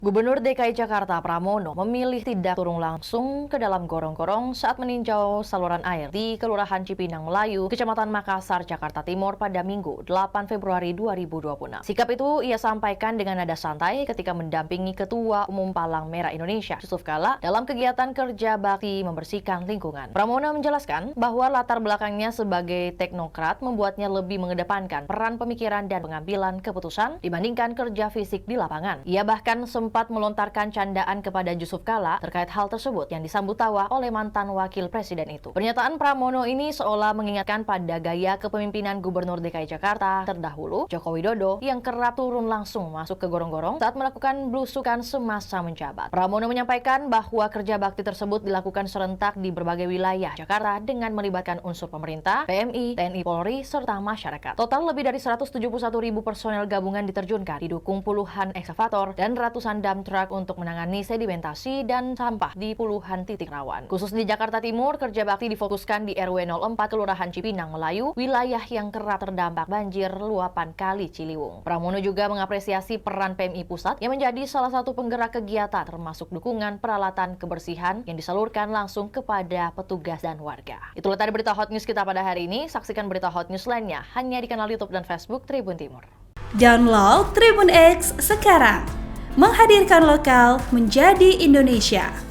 Gubernur DKI Jakarta Pramono memilih tidak turun langsung ke dalam gorong-gorong saat meninjau saluran air di Kelurahan Cipinang Melayu, Kecamatan Makassar, Jakarta Timur pada Minggu 8 Februari 2026. Sikap itu ia sampaikan dengan nada santai ketika mendampingi Ketua Umum Palang Merah Indonesia, Yusuf Kala, dalam kegiatan kerja bakti membersihkan lingkungan. Pramono menjelaskan bahwa latar belakangnya sebagai teknokrat membuatnya lebih mengedepankan peran pemikiran dan pengambilan keputusan dibandingkan kerja fisik di lapangan. Ia bahkan sempat melontarkan candaan kepada Yusuf Kala terkait hal tersebut yang disambut tawa oleh mantan wakil presiden itu. Pernyataan Pramono ini seolah mengingatkan pada gaya kepemimpinan Gubernur DKI Jakarta terdahulu, Joko Widodo, yang kerap turun langsung masuk ke gorong-gorong saat melakukan belusukan semasa menjabat. Pramono menyampaikan bahwa kerja bakti tersebut dilakukan serentak di berbagai wilayah Jakarta dengan melibatkan unsur pemerintah, PMI, TNI Polri, serta masyarakat. Total lebih dari 171.000 personel gabungan diterjunkan, didukung puluhan ekskavator dan ratusan dump truck untuk menangani sedimentasi dan sampah di puluhan titik rawan. Khusus di Jakarta Timur, kerja bakti difokuskan di RW 04 Kelurahan Cipinang Melayu, wilayah yang kerap terdampak banjir luapan Kali Ciliwung. Pramono juga mengapresiasi peran PMI Pusat yang menjadi salah satu penggerak kegiatan, termasuk dukungan peralatan kebersihan yang disalurkan langsung kepada petugas dan warga. Itulah tadi berita hot news kita pada hari ini. Saksikan berita hot news lainnya hanya di kanal YouTube dan Facebook Tribun Timur. Download Tribun X sekarang. Menghadirkan lokal menjadi Indonesia.